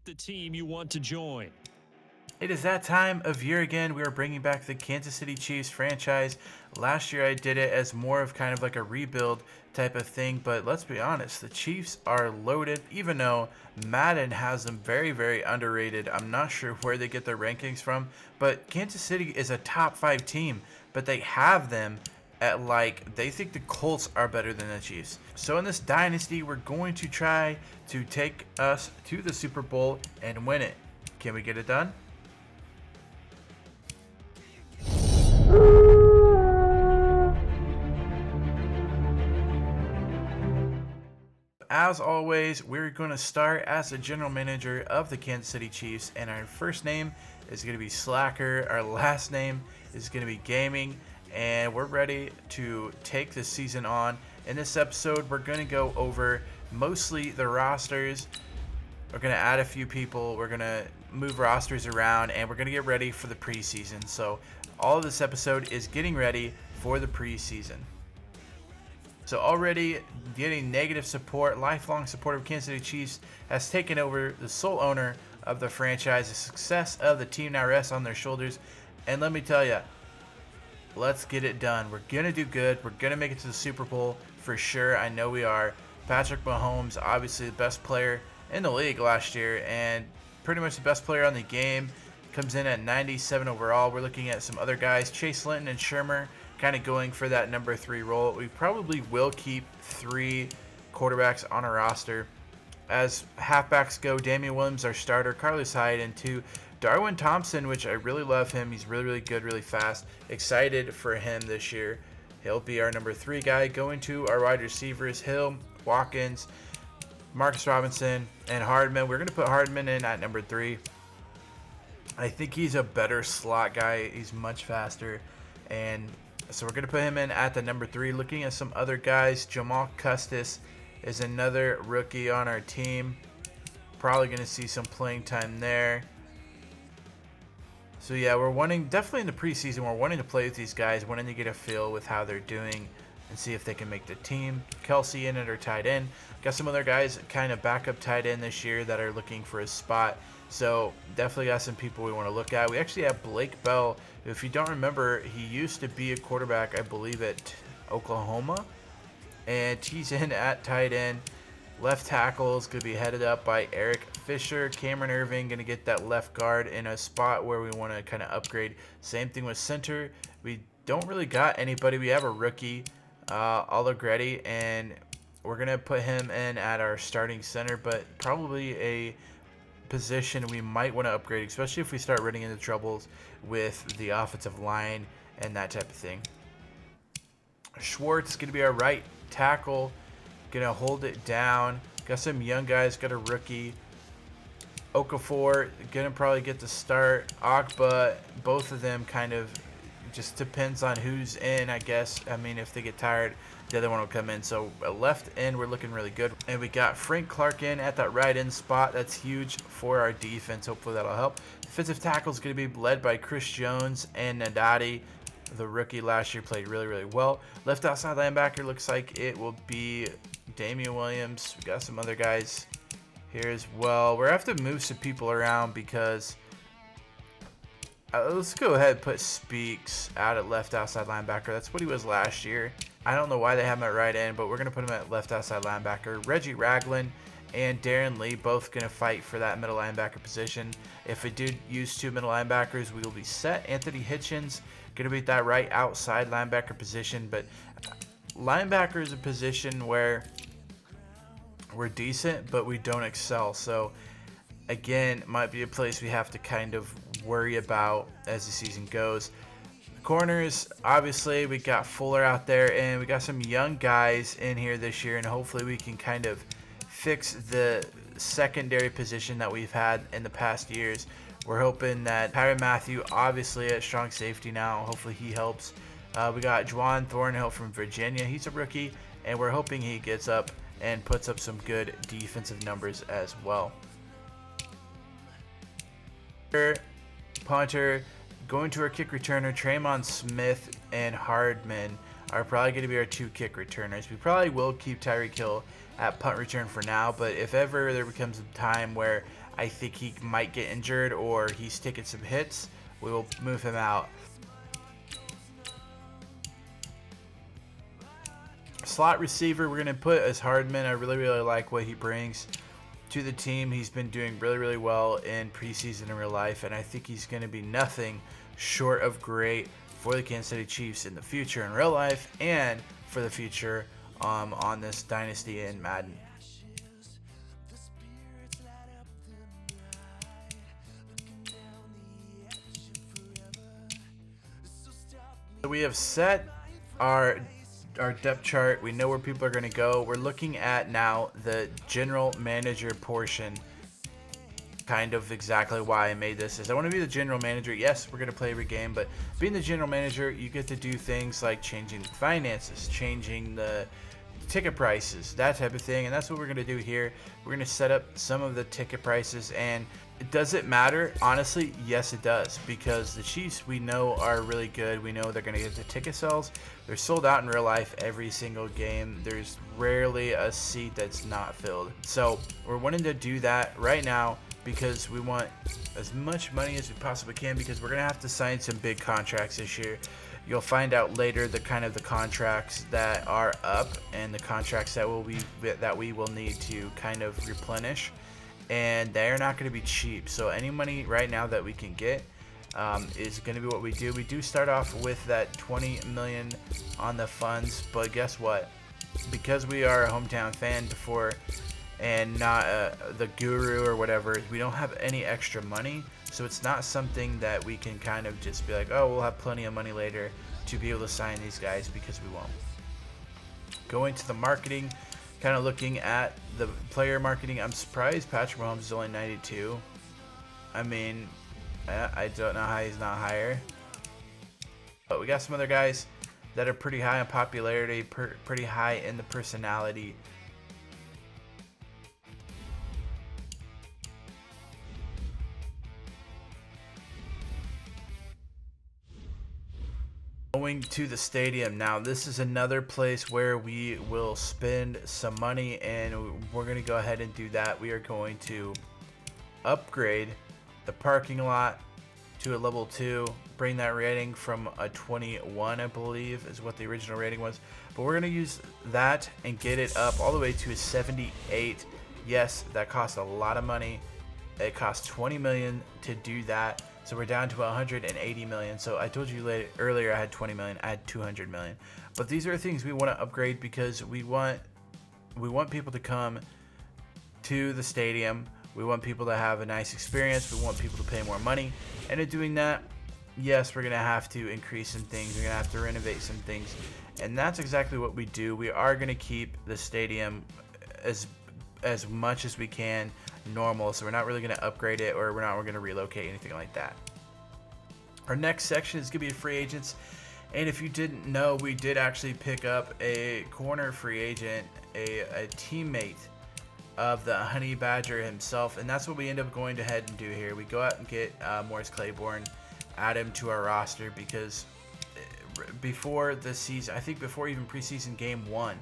the team you want to join. It is that time of year again. We are bringing back the Kansas City Chiefs franchise. Last year I did it as more of kind of like a rebuild type of thing, but let's be honest, the Chiefs are loaded, even though Madden has them very, very underrated. I'm not sure where they get their rankings from, but Kansas City is a top 5 team, but they have them at they think the Colts are better than the Chiefs. So in this dynasty, we're going to try to take us to the Super Bowl and win it. Can we get it done? As always, we're going to start as the general manager of the Kansas City Chiefs, and our first name is going to be Slacker. Our last name is going to be Gaming, and we're ready to take this season on. In this episode, we're going to go over mostly the rosters. We're going to add a few people. We're going to move rosters around, and we're going to get ready for the preseason. So all of this episode is getting ready for the preseason. So already getting negative support, lifelong support of Kansas City Chiefs has taken over the sole owner of the franchise. The success of the team now rests on their shoulders. And let me tell you, let's get it done. We're going to do good. We're going to make it to the Super Bowl for sure. I know we are. Patrick Mahomes, obviously the best player in the league last year and pretty much the best player on the game. Comes in at 97 overall. We're looking at some other guys, Chase Linton and Shermer, kind of going for that number 3 role. We probably will keep 3 quarterbacks on our roster. As halfbacks go, Damian Williams, our starter, Carlos Hyde, and 2, Darwin Thompson, which I really love him. He's really, really good, really fast. Excited for him this year. He'll be our number 3 guy. Going to our wide receivers, Hill, Watkins, Marcus Robinson, and Hardman. We're going to put Hardman in at number 3. I think he's a better slot guy. He's much faster. And so we're going to put him in at the number 3. Looking at some other guys, Jamal Custis is another rookie on our team. Probably going to see some playing time there. So yeah, we're wanting, definitely in the preseason, we're wanting to play with these guys, wanting to get a feel with how they're doing and see if they can make the team. Kelsey in it or tight end. Got some other guys kind of backup tight end this year that are looking for a spot. So definitely got some people we want to look at. We actually have Blake Bell. If you don't remember, he used to be a quarterback, I believe, at Oklahoma. And he's in at tight end. Left tackle is going to be headed up by Eric Fisher. Cameron Irving going to get that left guard in a spot where we want to kind of upgrade. Same thing with center. We don't really got anybody. We have a rookie, Allegretti, and we're going to put him in at our starting center, but probably a position we might want to upgrade, especially if we start running into troubles with the offensive line and that type of thing. Schwartz is going to be our right tackle, going to hold it down. Got some young guys, got a rookie. Okafor going to probably get the start. Agba, both of them kind of just depends on who's in, I guess. I mean, if they get tired, the other one will come in. So left end, we're looking really good. And we got Frank Clark in at that right end spot. That's huge for our defense. Hopefully that'll help. Defensive tackle is going to be led by Chris Jones and Nadati. The rookie last year played really, really well. Left outside linebacker looks like it will be Damian Williams. We got some other guys here as well. We're going to have to move some people around because let's go ahead and put Speaks out at left outside linebacker. That's what he was last year. I don't know why they have him at right end, but we're going to put him at left outside linebacker. Reggie Ragland and Darren Lee both going to fight for that middle linebacker position. If we do use 2 middle linebackers, we will be set. Anthony Hitchens going to be at that right outside linebacker position, but linebacker is a position where we're decent, but we don't excel. So again, might be a place we have to kind of worry about as the season goes. Corners, obviously, we got Fuller out there, and we got some young guys in here this year, and hopefully we can kind of fix the secondary position that we've had in the past years. We're hoping that Tyrann Mathieu, obviously at strong safety now, hopefully he helps. We got Juwan Thornhill from Virginia. He's a rookie, and we're hoping he gets up and puts up some good defensive numbers as well. Punter, going to our kick returner, Traymon Smith and Hardman are probably going to be our 2 kick returners. We probably will keep Tyreek Hill at punt return for now, but if ever there becomes a time where I think he might get injured or he's taking some hits, we will move him out. Slot receiver, we're going to put as Hardman. I really like what he brings to the team. He's been doing really well in preseason in real life, and I think he's going to be nothing short of great for the Kansas City Chiefs in the future in real life and for the future on this dynasty in Madden. So we have set our depth chart. We know where people are going to go. We're looking at now the general manager portion. Kind of exactly why I made this is I want to be the general manager. Yes, we're going to play every game, but being the general manager, you get to do things like changing the finances, changing the ticket prices, that type of thing, and that's what we're going to do here. We're going to set up some of the ticket prices, and does it matter? Honestly, yes it does, because the Chiefs, we know, are really good. We know they're going to get the ticket sales. They're sold out in real life every single game. There's rarely a seat that's not filled. So we're wanting to do that right now because we want as much money as we possibly can, because we're going to have to sign some big contracts this year. You'll find out later the contracts that are up and the contracts that we will need to kind of replenish, and they're not going to be cheap. So any money right now that we can get is going to be what we do. We do start off with that 20 million on the funds, but guess what? Because we are a hometown fan before and not the guru or whatever, we don't have any extra money, so it's not something that we can kind of just be like, oh, we'll have plenty of money later to be able to sign these guys, because we won't. Going to the marketing, kind of looking at the player marketing, I'm surprised Patrick Mahomes is only 92. I mean, I don't know how he's not higher, but we got some other guys that are pretty high in popularity, pretty high in the personality. Going to the stadium now, this is another place where we will spend some money, and we're going to go ahead and do that. We are going to upgrade the parking lot to a level 2, bring that rating from a 21, I believe is what the original rating was, but we're going to use that and get it up all the way to a 78. Yes, that costs a lot of money. It costs 20 million to do that. So we're down to 180 million. So I told you earlier I had 20 million. I had 200 million. But these are things we want to upgrade because we want people to come to the stadium. We want people to have a nice experience. We want people to pay more money. And in doing that, yes, we're going to have to increase some things. We're going to have to renovate some things. And that's exactly what we do. We are going to keep the stadium as much as we can normal, so we're not really going to upgrade it, or we're going to relocate anything like that. Our next section is going to be free agents, and if you didn't know, we did actually pick up a corner free agent, a teammate of the Honey Badger himself, and that's what we end up going ahead and do here. We go out and get Morris Claiborne, add him to our roster, because before the season, I think before even preseason game 1,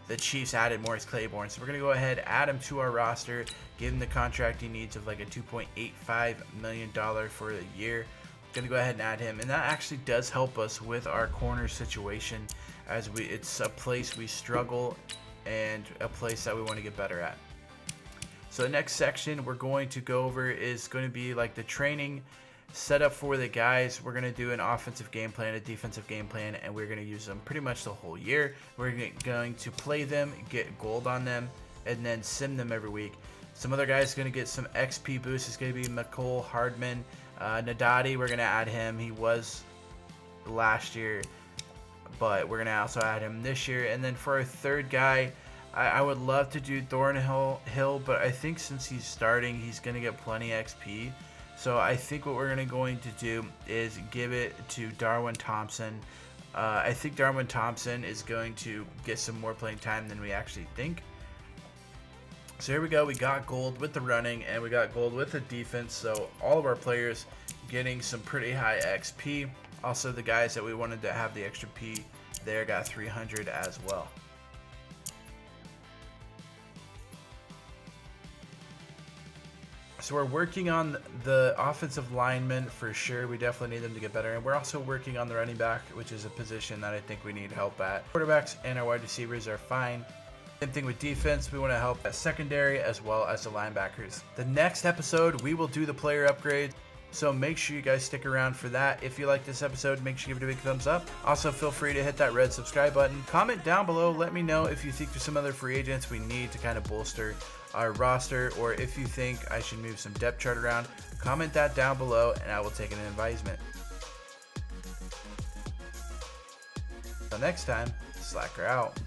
the Chiefs added Morris Claiborne. So we're going to go ahead, add him to our roster, give him the contract he needs of like a $2.85 million for the year. Going to go ahead and add him. And that actually does help us with our corner situation, as it's a place we struggle and a place that we want to get better at. So the next section we're going to go over is going to be like the training setup for the guys. We're going to do an offensive game plan, a defensive game plan, and we're going to use them pretty much the whole year. We're going to play them, get gold on them, and then sim them every week. Some other guys going to get some XP boost. It's going to be McCole, Hardman, Nadati. We're going to add him. He was last year, but we're going to also add him this year. And then for our third guy, I would love to do Thornhill, but I think since he's starting, he's going to get plenty XP. So I think what we're going to do is give it to Darwin Thompson. I think Darwin Thompson is going to get some more playing time than we actually think. So here we go. We got gold with the running, and we got gold with the defense. So all of our players getting some pretty high XP. Also, the guys that we wanted to have the extra P there got 300 as well. So we're working on the offensive linemen for sure. We definitely need them to get better. And we're also working on the running back, which is a position that I think we need help at. Quarterbacks and our wide receivers are fine. Same thing with defense. We want to help at secondary as well as the linebackers. The next episode, we will do the player upgrades. So make sure you guys stick around for that. If you like this episode, make sure you give it a big thumbs up. Also, feel free to hit that red subscribe button. Comment down below. Let me know if you think there's some other free agents we need to kind of bolster our roster, or if you think I should move some depth chart around. Comment that down below and I will take an advisement. Until next time, Slacker out.